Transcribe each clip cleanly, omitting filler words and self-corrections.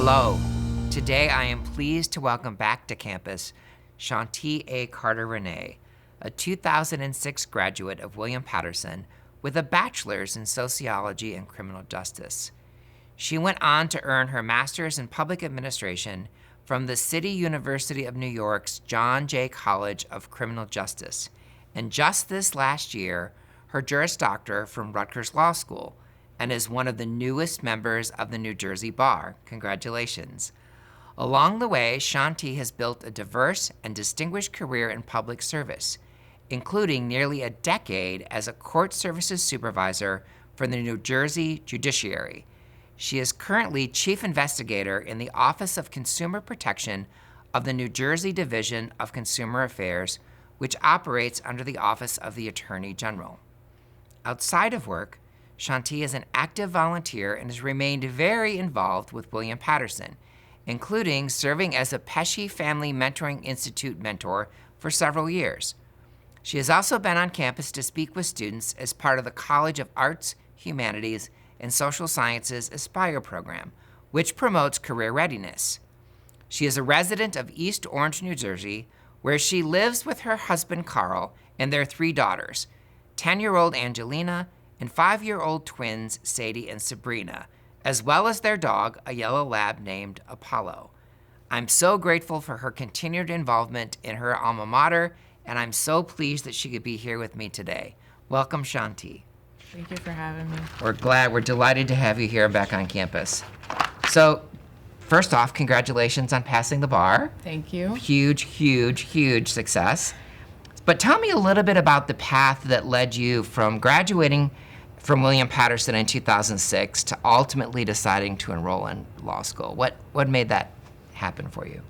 Hello. Today I am pleased to welcome back to campus Chanti A. Carter-Rene, a 2006 graduate of William Patterson with a bachelor's in sociology and criminal justice. She went on to earn her master's in public administration from the City University of New York's John Jay College of Criminal Justice, and just this last year, her Juris Doctor from Rutgers Law School, and is one of the newest members of the New Jersey Bar. Congratulations. Along the way, Chanti has built a diverse and distinguished career in public service, including nearly a decade as a court services supervisor for the New Jersey Judiciary. She is currently chief investigator in the Office of Consumer Protection of the New Jersey Division of Consumer Affairs, which operates under the Office of the Attorney General. Outside of work, Chanti is an active volunteer and has remained very involved with William Patterson, including serving as a Pesci Family Mentoring Institute mentor for several years. She has also been on campus to speak with students as part of the College of Arts, Humanities, and Social Sciences Aspire program, which promotes career readiness. She is a resident of East Orange, New Jersey, where she lives with her husband Carl and their 3 daughters, 10-year-old Angelina and 5-year-old twins Sadie and Sabrina, as well as their dog, a yellow lab named Apollo. I'm so grateful for her continued involvement in her alma mater, and I'm so pleased that she could be here with me today. Welcome, Chanti. Thank you for having me. We're delighted to have you here back on campus. So, first off, congratulations on passing the bar. Thank you. Huge success. But tell me a little bit about the path that led you from graduating from William Patterson in 2006 to ultimately deciding to enroll in law school. What made that happen for you?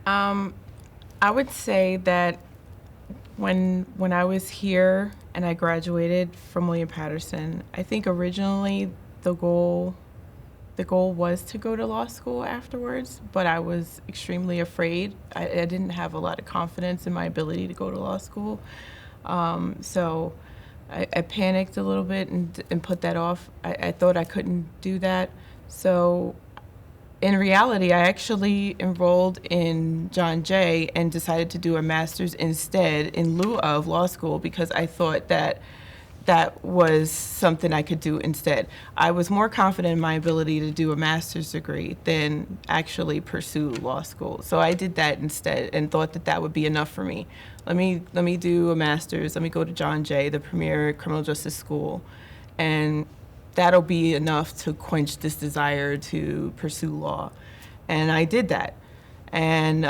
I would say that when I was here and I graduated from William Patterson, I think originally the goal was to go to law school afterwards, but I was extremely afraid. I didn't have a lot of confidence in my ability to go to law school. So I panicked a little bit and put that off. I thought I couldn't do that. So in reality, I actually enrolled in John Jay and decided to do a master's instead in lieu of law school because I thought that was something I could do instead. I was more confident in my ability to do a master's degree than actually pursue law school. So I did that instead and thought that would be enough for me. Let me do a master's, let me go to John Jay, the premier criminal justice school, and that'll be enough to quench this desire to pursue law. And I did that. And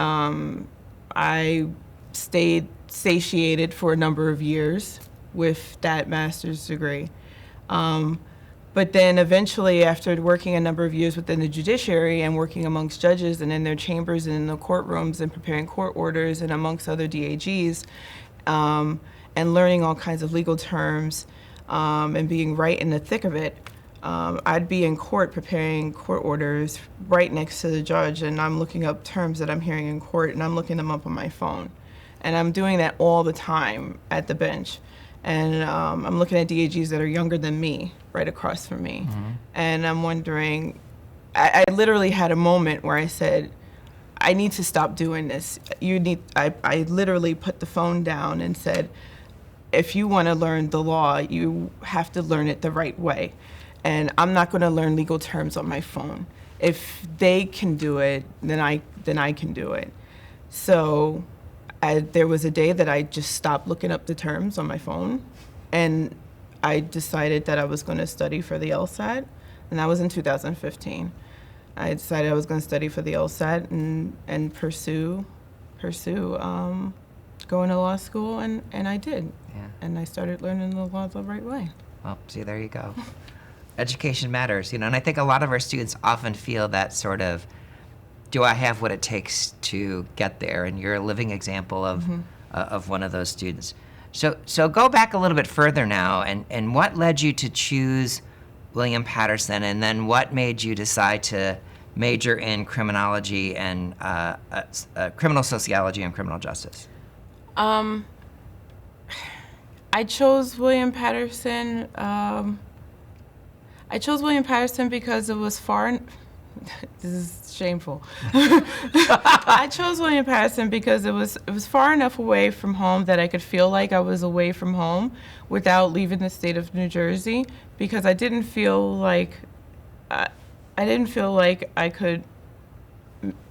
I stayed satiated for a number of years with that master's degree. But then eventually, after working a number of years within the judiciary and working amongst judges and in their chambers and in the courtrooms and preparing court orders and amongst other DAGs, and learning all kinds of legal terms and being right in the thick of it, I'd be in court preparing court orders right next to the judge, and I'm looking up terms that I'm hearing in court, and I'm looking them up on my phone. And I'm doing that all the time at the bench. And I'm looking at DAGs that are younger than me, right across from me. Mm-hmm. And I'm wondering, I literally had a moment where I said, I need to stop doing this. I literally put the phone down and said, if you want to learn the law, you have to learn it the right way. And I'm not going to learn legal terms on my phone. If they can do it, then I can do it. So there was a day that I just stopped looking up the terms on my phone, and I decided that I was going to study for the LSAT, and that was in 2015. I decided I was going to study for the LSAT and pursue going to law school, and I did. Yeah. And I started learning the law the right way. Well, see, there you go. Education matters, and I think a lot of our students often feel that sort of, do I have what it takes to get there? And you're a living example of one of those students. So go back a little bit further now, and what led you to choose William Patterson, and then what made you decide to major in criminology and criminal sociology and criminal justice? I chose William Patterson. I chose William Patterson because it was far this is shameful. I chose William Patterson because it was far enough away from home that I could feel like I was away from home without leaving the state of New Jersey, because I didn't feel like I could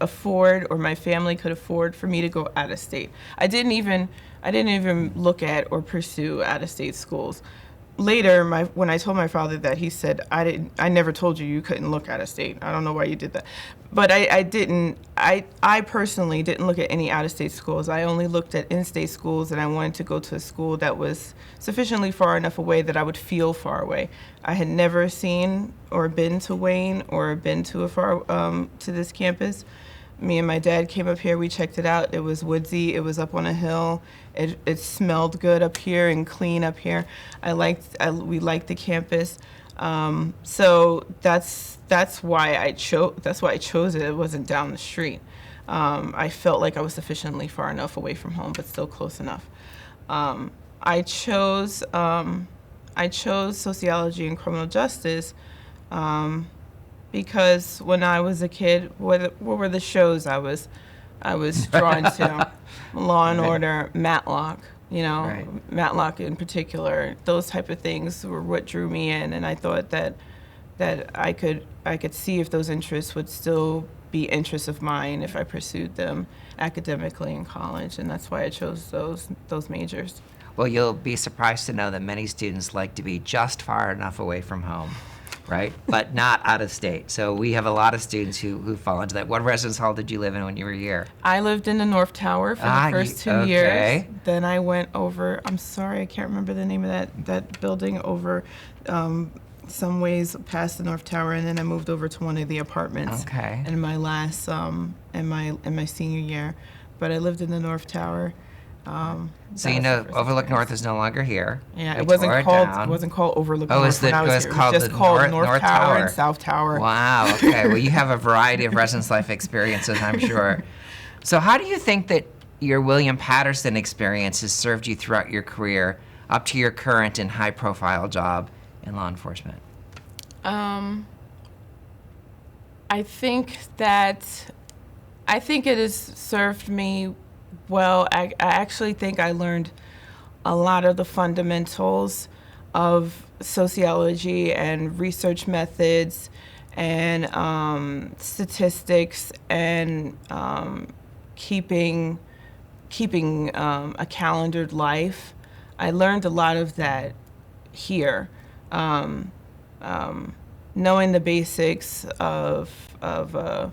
afford, or my family could afford, for me to go out of state. I didn't even look at or pursue out of state schools. Later, when I told my father that, he said, I never told you couldn't look out of state. I don't know why you did that. But I personally didn't look at any out of state schools. I only looked at in-state schools, and I wanted to go to a school that was sufficiently far enough away that I would feel far away. I had never seen or been to Wayne or been to to this campus. Me and my dad came up here. We checked it out. It was woodsy. It was up on a hill. It smelled good up here and clean up here. We liked the campus. So that's why I chose it. It wasn't down the street. I felt like I was sufficiently far enough away from home, but still close enough. I chose sociology and criminal justice. Because when I was a kid, what were the shows I was drawn to? Law and Order, Matlock, Right. Matlock in particular. Those type of things were what drew me in, and I thought that I could see if those interests would still be interests of mine if I pursued them academically in college, and that's why I chose those majors. Well, you'll be surprised to know that many students like to be just far enough away from home, right? But not out of state. So we have a lot of students who fall into that. What residence hall did you live in when you were here? I lived in the North Tower for the first 2 years. Okay. Then I went over, I'm sorry, I can't remember the name of that building, over some ways past the North Tower, and then I moved over to one of the apartments. Okay. In my last, in my senior year. But I lived in the North Tower. So Overlook North is no longer here. Yeah, We it wasn't tore called down. it wasn't called Overlook Oh, North when I was it was here. called It was just the called North Tower Tower and South Tower. Wow. Okay. Well, you have a variety of residence life experiences, I'm sure. So how do you think that your William Patterson experience has served you throughout your career up to your current and high-profile job in law enforcement? I think it has served me well. I actually think I learned a lot of the fundamentals of sociology and research methods and statistics and keeping a calendared life. I learned a lot of that here. Knowing the basics of a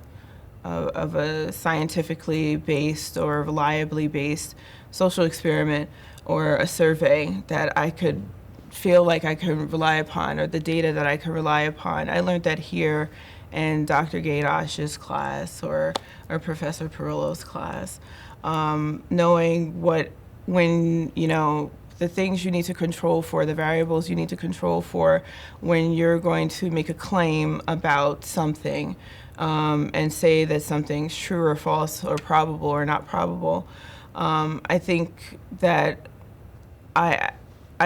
scientifically based or reliably based social experiment or a survey that I could feel like I could rely upon, or the data that I could rely upon. I learned that here in Dr. Gaydosh's class or Professor Perillo's class. Knowing the things you need to control for, the variables you need to control for when you're going to make a claim about something, and say that something's true or false or probable or not probable. I think that I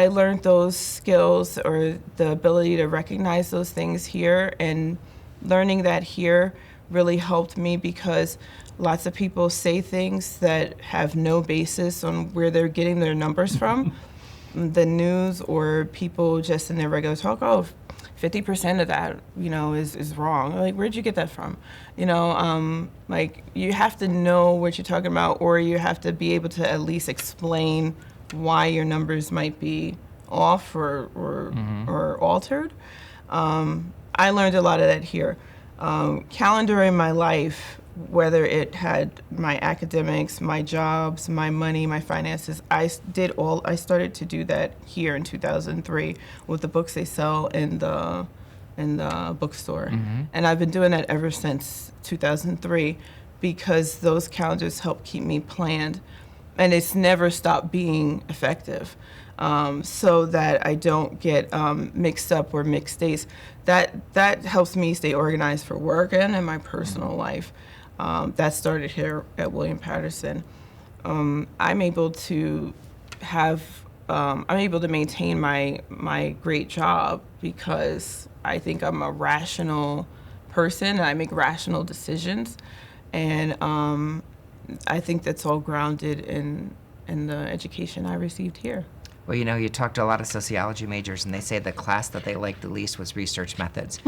learned those skills, or the ability to recognize those things here, and learning that here really helped me, because lots of people say things that have no basis on where they're getting their numbers from. The news or people just in their regular talk, 50% of that, is wrong. Like, where'd you get that from? Like, you have to know what you're talking about, or you have to be able to at least explain why your numbers might be off or altered. I learned a lot of that here. Calendaring my life, whether it had my academics, my jobs, my money, my finances, I started to do that here in 2003 with the books they sell in the bookstore. Mm-hmm. And I've been doing that ever since 2003, because those calendars help keep me planned, and it's never stopped being effective. So that I don't get mixed up or mixed days. That helps me stay organized for work and in my personal life. That started here at William Patterson. I'm able to maintain my great job because I think I'm a rational person and I make rational decisions. And I think that's all grounded in the education I received here. Well, you talk to a lot of sociology majors, and they say the class that they liked the least was research methods.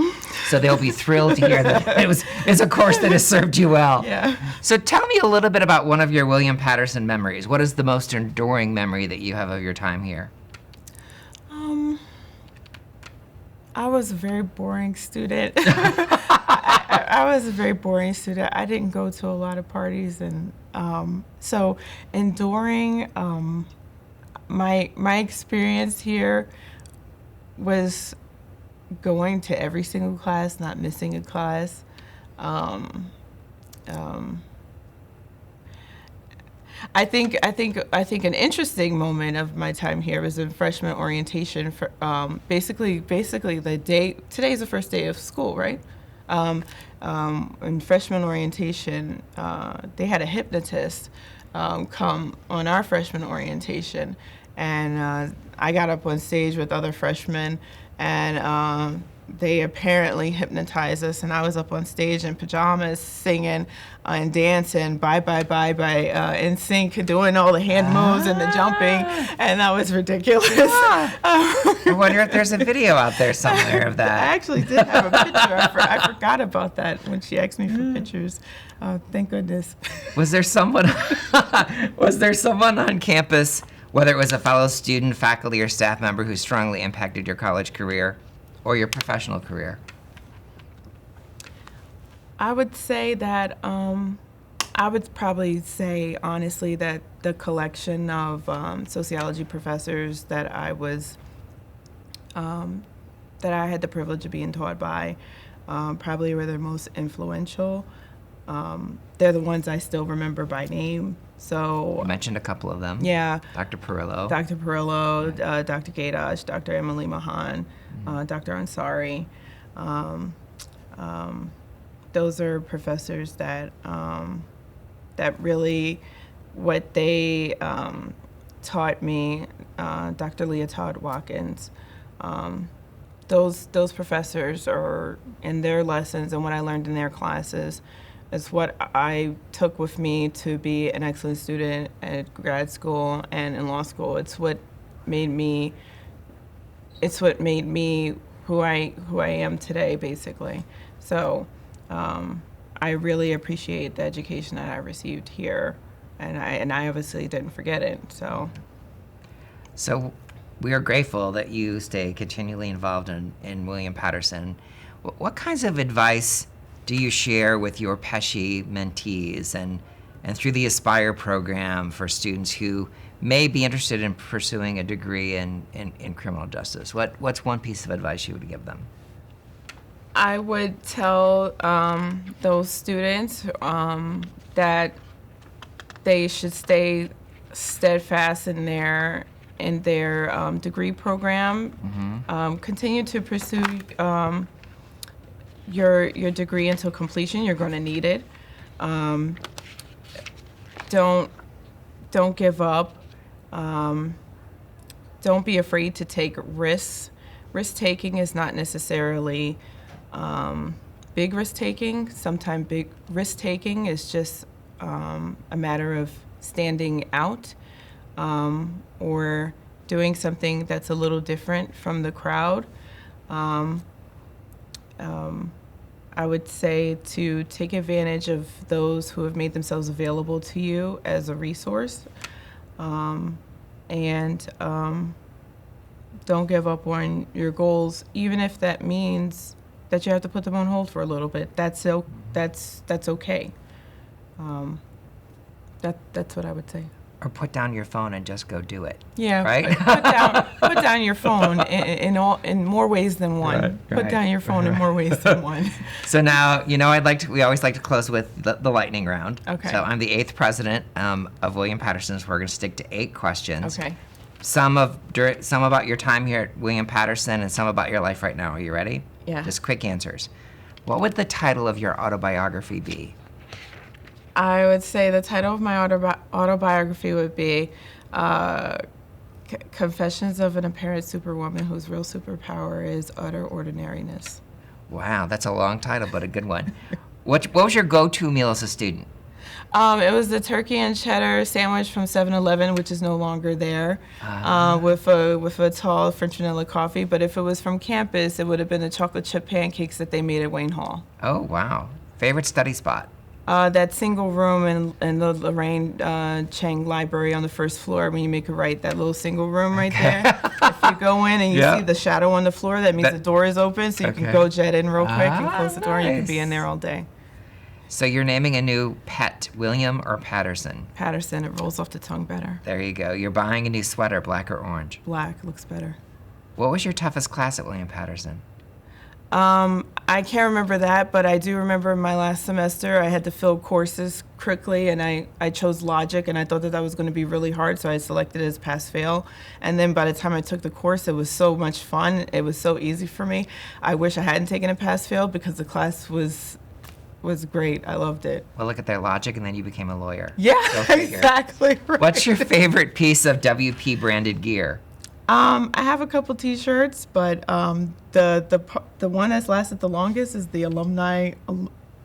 So they'll be thrilled to hear that it's a course that has served you well. Yeah. So tell me a little bit about one of your William Patterson memories. What is the most enduring memory that you have of your time here? I was a very boring student. I was a very boring student. I didn't go to a lot of parties, and so enduring. My experience here was going to every single class, not missing a class. I think an interesting moment of my time here was in freshman orientation. For basically the day. Today's the first day of school, right? In freshman orientation, they had a hypnotist come on our freshman orientation, and I got up on stage with other freshmen, and they apparently hypnotized us, and I was up on stage in pajamas singing and dancing Bye Bye Bye by in sync, doing all the hand moves and the jumping, and that was ridiculous. I wonder if there's a video out there somewhere of that. I actually did have a picture. I forgot about that when she asked me for pictures. Thank goodness. Was there someone on campus, whether it was a fellow student, faculty, or staff member, who strongly impacted your college career or your professional career? I would say that I would probably say honestly that the collection of sociology professors that I had the privilege of being taught by probably were the most influential. They're the ones I still remember by name. So You mentioned a couple of them. Yeah. Dr. Perillo. Dr. Perillo, Dr. Gaidosh, Dr. Emily Mahan, Dr. Ansari. Those are professors that that really, what they taught me, Dr. Leah Todd Watkins, those professors are in their lessons and what I learned in their classes is what I took with me to be an excellent student at grad school and in law school. It's what made me who I am today, basically. So I really appreciate the education that I received here, and I obviously didn't forget it. So we are grateful that you stay continually involved in William Patterson. What kinds of advice do you share with your Pesci mentees and through the Aspire program for students who may be interested in pursuing a degree in criminal justice? What's one piece of advice you would give them? I would tell those students that they should stay steadfast in their degree program. Mm-hmm. Continue to pursue your degree until completion. You're going to need it. Don't give up. Don't be afraid to take risks. Risk taking is not necessarily big risk taking. Sometimes big risk taking is just a matter of standing out or doing something that's a little different from the crowd. I would say to take advantage of those who have made themselves available to you as a resource, and don't give up on your goals, even if that means that you have to put them on hold for a little bit. That's okay. That's what I would say. Or put down your phone and just go do it. Yeah, right. Put down your phone in more ways than one. Right. Put down your phone in more ways than one. So now, we always like to close with the lightning round. Okay. So I'm the 8th president of William Patterson, so we're going to stick to 8 questions. Okay. Some about your time here at William Patterson and some about your life right now. Are you ready? Yeah. Just quick answers. What would the title of your autobiography be? I would say the title of my autobiography would be Confessions of an Apparent Superwoman Whose Real Superpower is Utter Ordinariness. Wow, that's a long title, but a good one. What was your go-to meal as a student? It was the turkey and cheddar sandwich from 7-Eleven, which is no longer there, with a tall French vanilla coffee. But if it was from campus, it would have been the chocolate chip pancakes that they made at Wayne Hall. Oh, wow. Favorite study spot? That single room in the Lorraine Chang Library on the first floor, when you make a right, that little single room right there. If you go in and you see the shadow on the floor, that means the door is open, so you can go jet in real quick and close the door, and you can be in there all day. So you're naming a new pet, William or Patterson? Patterson, it rolls off the tongue better. There you go. You're buying a new sweater, black or orange? Black looks better. What was your toughest class at William Patterson? I can't remember that, but I do remember my last semester I had to fill courses quickly, and I chose logic, and I thought that was going to be really hard, so I selected it as pass-fail. And then by the time I took the course, it was so much fun. It was so easy for me. I wish I hadn't taken a pass-fail because the class was great. I loved it. Well, look at their logic, and then you became a lawyer. Yeah, exactly. Right. What's your favorite piece of WP branded gear? I have a couple T-shirts, but the one that's lasted the longest is the alumni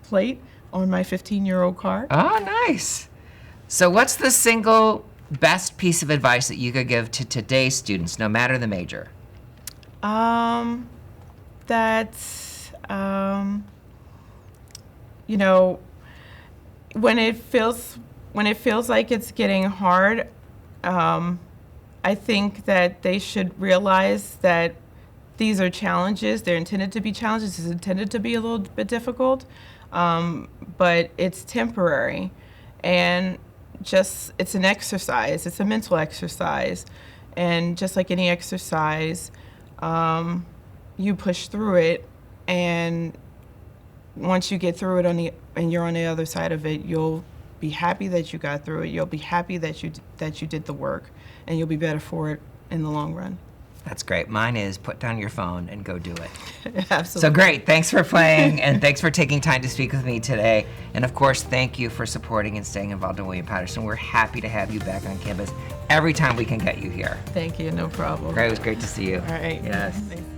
plate on my 15-year-old car. Oh, nice. So what's the single best piece of advice that you could give to today's students, no matter the major? That's you know, when it feels like it's getting hard, I think that they should realize that these are challenges. They're intended to be challenges. It's intended to be a little bit difficult, but it's temporary. And it's an exercise. It's a mental exercise. And just like any exercise, you push through it. And once you get through it and you're on the other side of it, you'll be happy that you got through it. You'll be happy that you did the work. And you'll be better for it in the long run. That's great. Mine is put down your phone and go do it. Absolutely. So great. Thanks for playing, and thanks for taking time to speak with me today. And of course, thank you for supporting and staying involved in William Patterson. We're happy to have you back on campus every time we can get you here. Thank you. No problem. Great. It was great to see you. All right. Yes. Thanks.